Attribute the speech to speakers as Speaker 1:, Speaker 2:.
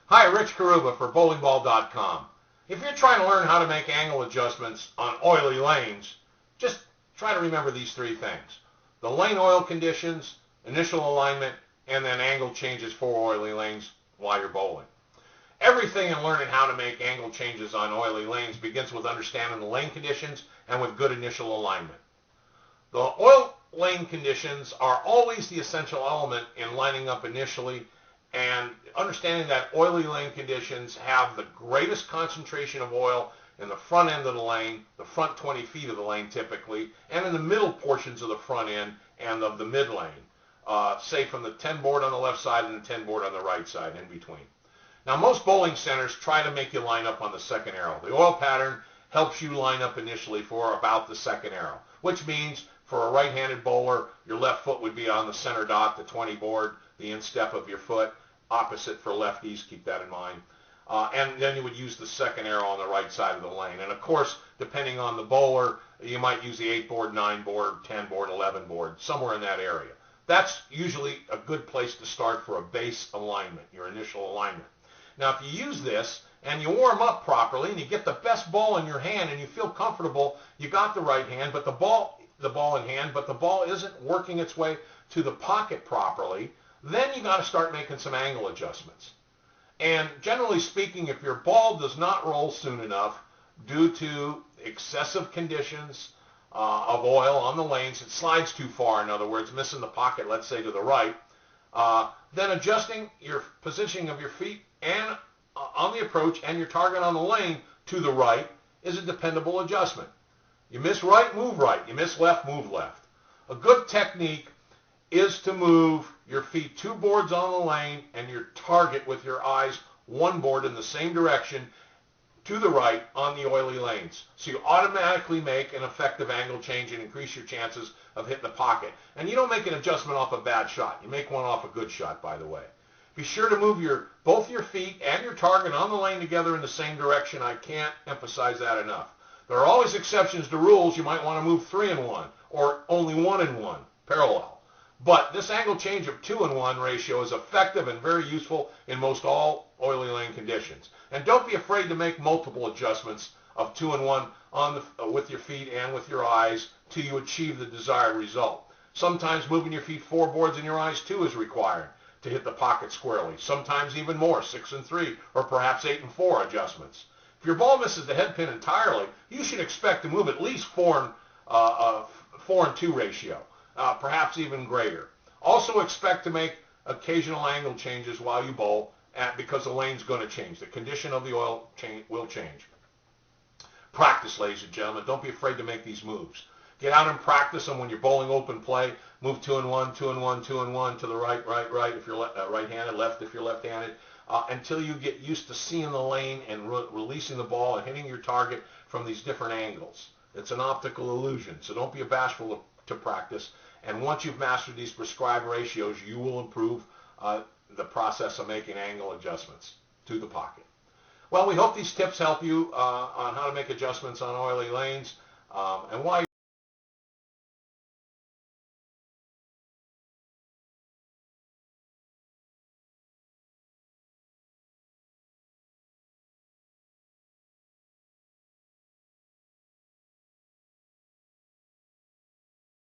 Speaker 1: Hi, Rich Carrubba for bowlingball.com. If you're trying to learn how to make angle adjustments on oily lanes, just try to remember these three things. The lane oil conditions, initial alignment, and then angle changes for oily lanes while you're bowling. Everything in learning how to make angle changes on oily lanes begins with understanding the lane conditions and with good initial alignment. The oil lane conditions are always the essential element in lining up initially, and understanding that oily lane conditions have the greatest concentration of oil in the front end of the lane, the front 20 feet of the lane typically, and in the middle portions of the front end and of the mid lane, say from the 10 board on the left side and the 10 board on the right side in between. Now, most bowling centers try to make you line up on the second arrow. The oil pattern helps you line up initially for about the second arrow, which means for a right-handed bowler, your left foot would be on the center dot, the 20 board, the instep of your foot. Opposite for lefties, keep that in mind. And then you would use the second arrow on the right side of the lane. And of course, depending on the bowler, you might use the 8 board, 9 board, 10 board, 11 board, somewhere in that area. That's usually a good place to start for a base alignment, your initial alignment. Now, if you use this and you warm up properly and you get the best ball in your hand and you feel comfortable, you got the right hand, but the ball in hand, but the ball isn't working its way to the pocket properly, then you got to start making some angle adjustments. And generally speaking, if your ball does not roll soon enough due to excessive conditions of oil on the lanes, it slides too far, in other words, missing the pocket, let's say to the right, then adjusting your positioning of your feet and on the approach and your target on the lane to the right is a dependable adjustment. You miss right, move right. You miss left, move left. A good technique is to move your feet 2 boards on the lane and your target with your eyes 1 board in the same direction to the right on the oily lanes. So you automatically make an effective angle change and increase your chances of hitting the pocket. And you don't make an adjustment off a bad shot. You make one off a good shot, by the way. Be sure to move both your feet and your target on the lane together in the same direction. I can't emphasize that enough. There are always exceptions to rules. You might want to move 3 in 1 or only 1 in 1, parallel. But this angle change of 2 in 1 ratio is effective and very useful in most all oily lane conditions. And don't be afraid to make multiple adjustments of 2 in 1 with your feet and with your eyes till you achieve the desired result. Sometimes moving your feet 4 boards and your eyes 2 is required to hit the pocket squarely. Sometimes even more, 6 and 3, or perhaps 8 and 4 adjustments. If your ball misses the head pin entirely, you should expect to move at least 4 and 2 ratio. Perhaps even greater. Also expect to make occasional angle changes while you bowl because the lane's going to change. The condition of the oil will change. Practice, ladies and gentlemen. Don't be afraid to make these moves. Get out and practice them when you're bowling open play. Move 2 in 1, 2 in 1, 2 in 1 to the right, right, right if you're right-handed, left if you're left-handed, until you get used to seeing the lane and releasing the ball and hitting your target from these different angles. It's an optical illusion, so don't be bashful to practice. And once you've mastered these prescribed ratios, you will improve the process of making angle adjustments to the pocket. Well, we hope these tips help you on how to make adjustments on oily lanes. And while